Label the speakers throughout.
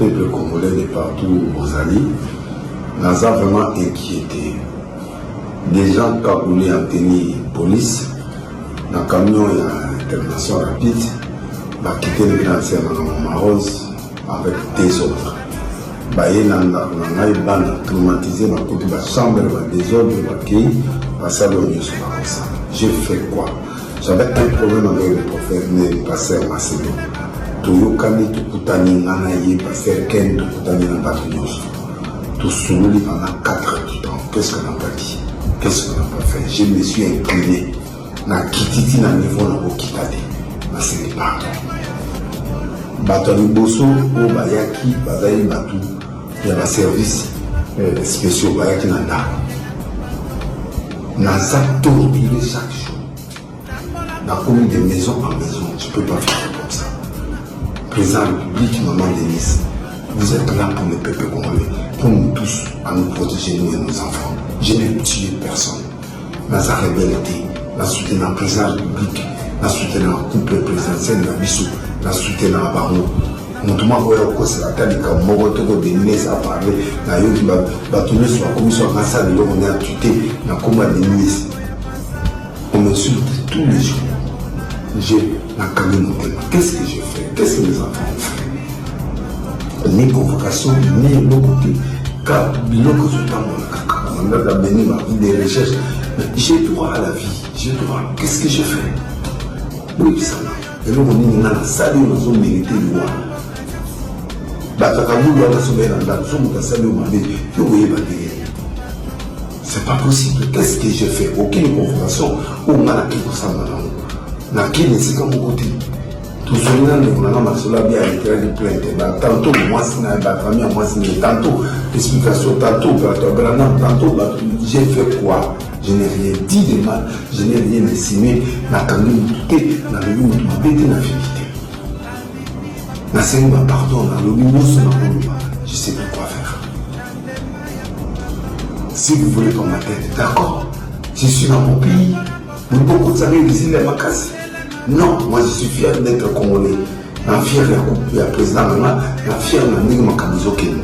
Speaker 1: peuple congolais de partout où vous allez, nous avons vraiment inquiété. Des gens cagoulés en tenue police, dans le camion il y a intervention rapide, va quitter le grand ciel en Marose avec des autres. Il a traumatisé ma chambre, des autres, j'ai fait quoi? J'avais un problème avec le pasteur Marcelo. Toyokani Tukutani Nanaye, pasteur Ken Tukutani Nabatounyos. Tout souli pendant 4 heures du temps. Qu'est-ce qu'on n'a pas dit? Qu'est-ce qu'on n'a pas fait? Je me suis incliné. Na kititi na niveau na bokitade. Na c'est pas. Batoni Bosso, au Bayaki, Bazaï Batou, il y a des services spéciaux Bayaki Nanda. Naza torturé chaque jour. On a commis de maison en maison, tu ne peux pas faire comme ça. Président de la République, maman Denise, vous êtes là pour le peuple congolais, pour nous tous, à nous protéger, nous et nos enfants. Je n'ai tué personne. Naza rebellité, la soutenu le président de la République, la soutenu le couple présidentiel de la Bissou, la soutenu le baron. Nous avons dit que la Denise a parlé, la Yogi Batoumé sur la commission de la on est tué, la commission de Denise. On m'insulte tous les jours. J'ai la caméra. Qu'est-ce que j'ai fait? Qu'est-ce que mes enfants ont fait? Ni convocation, ni l'autre côté. Car l'autre côté, on a béni ma vie des recherches. J'ai droit à la vie. J'ai droit. Qu'est-ce que j'ai fait? Oui, ça va. Et là, on est dans la salle où nous avons mérité le droit. C'est pas possible. Qu'est-ce que j'ai fait? Aucune convocation. On m'a dit que ça m'a dit. C'est comme mon côté. Tout ce qui est là, on a bien été plainte. Tantôt, moi, c'est la famille, moi, c'est tantôt, explication, tantôt, tantôt, j'ai fait quoi? Je n'ai rien dit de mal, je n'ai rien estimé. La famille, tout est dans le monde, ma bête, la vérité. La Seigneur m'a pardonné, je sais plus quoi faire. Si vous voulez dans ma tête, d'accord, je suis dans mon pays, beaucoup de savez ici les vacances. Non, moi je suis fier d'être congolais. Je suis fier de la président, je suis fier de la Makamizo Kenya.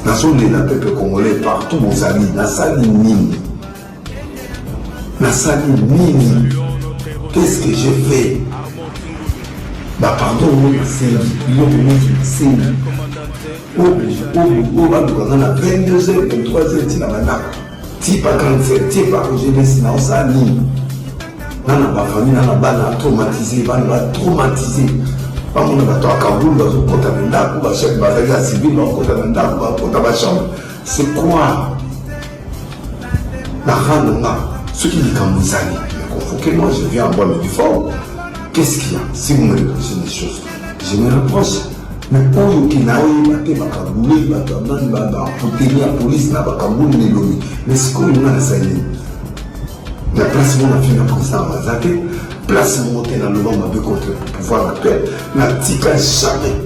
Speaker 1: Je suis fier du peuple congolais partout où vous allez, dans la salle mini. Dans la salle mini. Qu'est-ce que j'ai fait? Pardon, c'est 22h, 23h, type à 47, type à jeunesse, on s'aligne. Dans la famille, on a traumatisé, on a traumatisé. On a Kaboul, on a chef civil, on a chambre. C'est quoi? La rande, ceux qui disent comme vous allez, convoquez moi, je viens en bois du fort. Qu'est-ce qu'il y a? Si vous me reprochez des choses, je me reproche. Mais pour vous qui n'avez pas Bakaboulé, pour tenir la police, n'a pas Kaboulé, mais c'est comme une assaillie. La place où on a fait la président Mazake, place où on a dans le monde avec contre le pouvoir la paix, n'a tika jamais.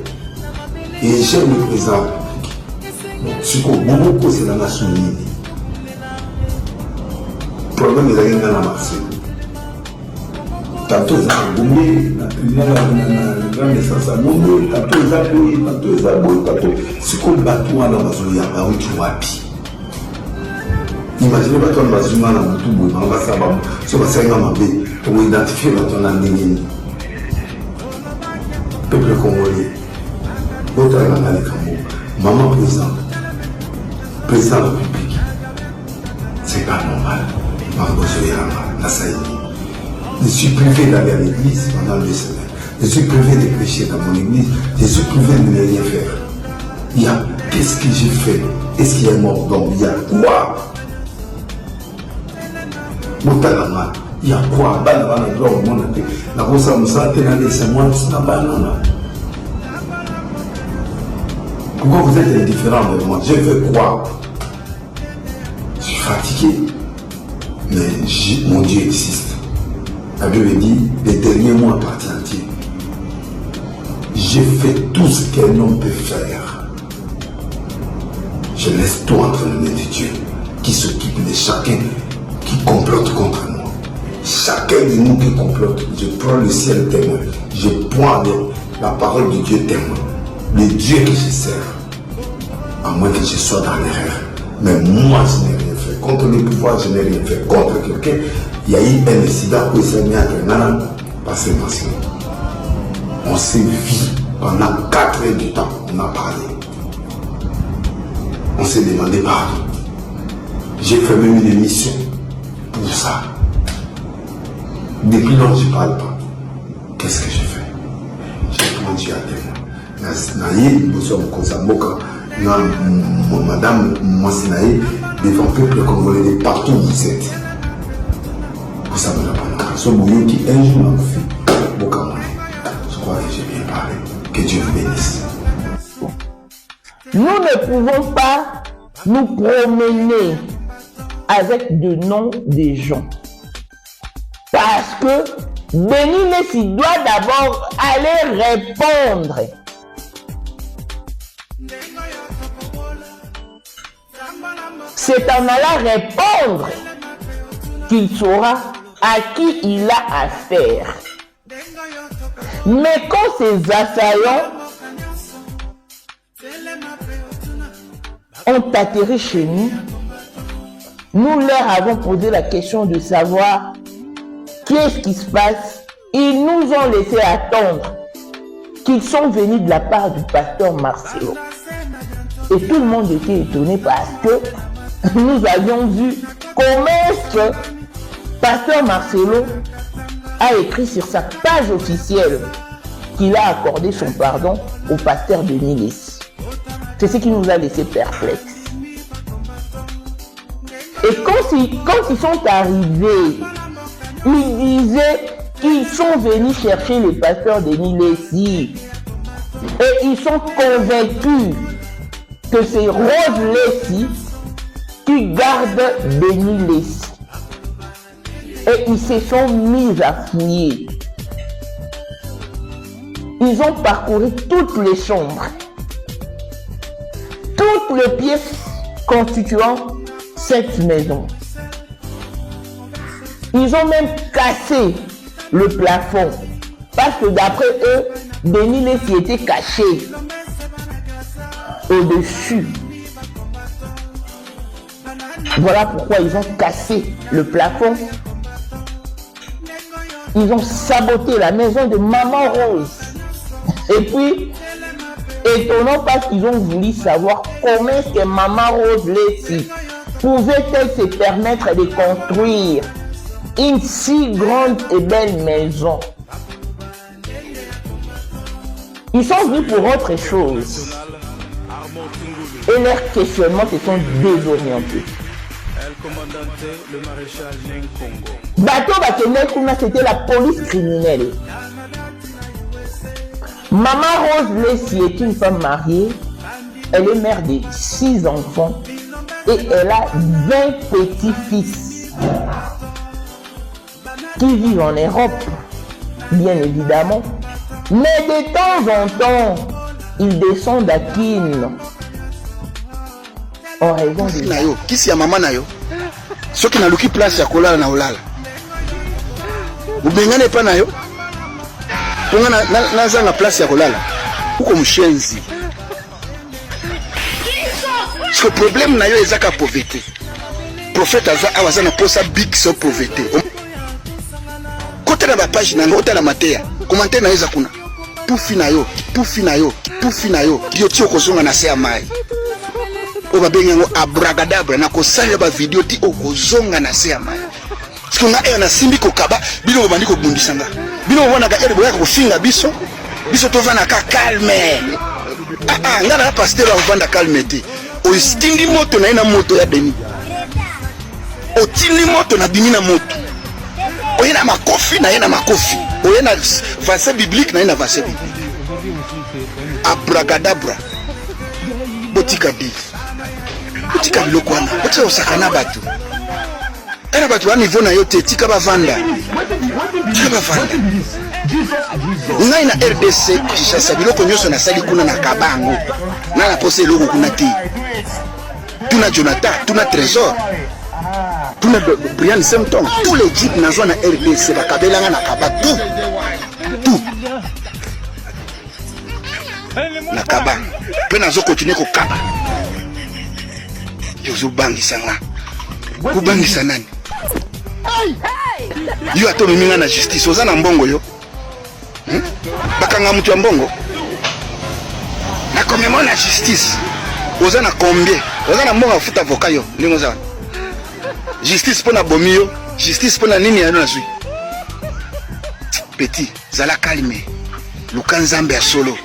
Speaker 1: Et j'aime le président de la République. Ce qu'on beaucoup, c'est la nation unie. Le problème est d'aller dans la Marseille. Tantôt ils ont bombé, la grande essence a bombé, tantôt ils ont bombé, tantôt c'est comme le bateau à la Mazoya, à Oukiwapi. Imaginez le bateau à la Mazoya, à Moutoubo, à Massabam, sur la Saïgamabé, pour identifier le bateau à la Ndengeni. Peuple congolais, l'autre à la Kambo, maman président de la République, c'est pas normal. Margozoya, la Saïdi. Je suis privé d'aller à l'église pendant 2 semaines. Je suis privé de prêcher dans mon église. Je suis privé de ne rien faire. Il y a, qu'est-ce que j'ai fait? Est-ce qu'il y a mort d'homme? Il y a quoi? Il y a quoi? Pourquoi vous êtes indifférent de moi? J'ai fait quoi? Je suis fatigué. Mais mon Dieu existe. La Bible dit, les derniers mois appartiennent à Dieu. J'ai fait tout ce qu'un homme peut faire. Je laisse tout entre les mains de Dieu, qui s'occupe de chacun qui complote contre moi. Chacun de nous qui complote, je prends le ciel témoin. Je prends la parole de Dieu témoin. le Dieu que je sers, à moins que je sois dans l'erreur. Mais moi, je n'ai rien fait. Contre les pouvoirs, je n'ai rien fait. Contre quelqu'un, il y a eu un incident où il s'est mis à Grenade, parce que on s'est vu pendant 4 heures du temps, on a parlé. On s'est demandé pardon. J'ai fait même une émission pour ça. Depuis lors, je ne parle pas. Qu'est-ce que j'ai fait? J'ai répondu à terre. Madame Moissinaï, devant le peuple congolais, partout où vous êtes. Pour ça, me répondre. Ce bouillon qui un jour m'a fait. Je crois que j'ai bien parlé. Que Dieu vous bénisse.
Speaker 2: Nous ne pouvons pas nous promener avec de noms des gens. Parce que Denis Lessi doit d'abord aller répondre. C'est en allant répondre qu'il saura à qui il a affaire. Mais quand ces assaillants ont atterri chez nous, nous leur avons posé la question de savoir qu'est-ce qui se passe. Ils nous ont laissé attendre qu'ils sont venus de la part du pasteur Marcelo. Et tout le monde était étonné parce que nous avions vu comment est-ce que pasteur Marcelo a écrit sur sa page officielle qu'il a accordé son pardon au pasteur Denis Lessi. C'est ce qui nous a laissé perplexes. Et quand ils sont arrivés, ils disaient qu'ils sont venus chercher le pasteur Denis Lessi. Et ils sont convaincus que c'est Rose Lessi qui garde Denis Lessi. Et ils se sont mis à fouiller. Ils ont parcouru toutes les chambres, toutes les pièces constituant cette maison. Ils ont même cassé le plafond parce que d'après eux, Denis Lessi était caché au-dessus. Voilà pourquoi ils ont cassé le plafond. Ils ont saboté la maison de Maman Rose. Et puis, étonnant parce qu'ils ont voulu savoir comment est-ce que Maman Rose Lessi pouvait-elle se permettre de construire une si grande et belle maison. Ils sont venus pour autre chose. Et leurs questionnements se sont désorientés. Bateau Bakenekuna, c'était la police criminelle. Maman Rose Lessi est une femme mariée. Elle est mère de 6 enfants et elle a 20 petits-fils qui vivent en Europe, bien évidemment. Mais de temps en temps, ils descendent à Kin. En raison de
Speaker 3: nayo, kisi ya mama nayo. Soki na luki place ya kolala na olala. Ubengane pa nayo. Ponga na zanga place ya kolala. Uko mshenzi. Ce problème nayo ezaka pauvreté. Prophète aza na posa big so pauvreté. Côté na ba page na ngota na matea. Commentaire na eza kuna. Pufi nayo. Dio tio kozonga na se ya mai. Oba benyango abragadabra na kosanya ba video ti okozonga na se ya mai. Sikuna na simbi kokaba bino bandi ko bundisanga. Bino wana ga ere boya ko finga biso tovana ka calme. Ngana pasteur avanda calme te. O stindi moto na ina moto ya Denis. O tindi moto na bini na moto. O ina makofi na ina makofi. O ina verset biblique na ina verset biblique. Abragadabra. Botika di. Botika lokwana. Botika osakana batu. Era batu wa niveau na yo te tika bavanda. Ngai na RDC Kinshasa biloko nyoso na sali kuna na kabango. Na la pose logo kuna ti. Tuna Jonathan, tuna Trésor. Tuna Brian Semton, tous les jeeps na zone na RDC bakabelanga na kabatu. Tout. na kaba pe nazo continuer ko kaba yozo bangisa nga ko bangisa nani yo ato minga na justice oza na mbongo yo bakanga mutu ya mbongo na komemo na justice oza na combien oza na mbongo afuta avocat yo ndingo za justice pona bomio justice pona nini ya na zui petit zala calme lukanzambe ya solo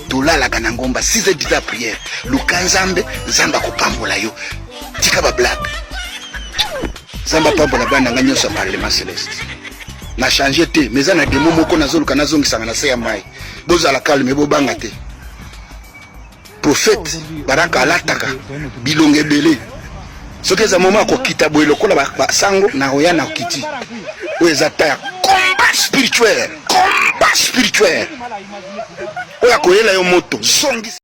Speaker 3: tolalaga na ngomba 6 heures d'ita prière lukanzambe zamba kopambola yo tika ba black zamba pambola bana nga nyoso parlement céleste na changer te mais na demo moko nazoluka nazongisanga na se ya mai bozala calme bobanga te prophète baraka alataka bilonge belé soki eza moma akokita boye lokola basango na oya na okiti oyo eza ta combat spirituel oyo akoyela yo moto zongi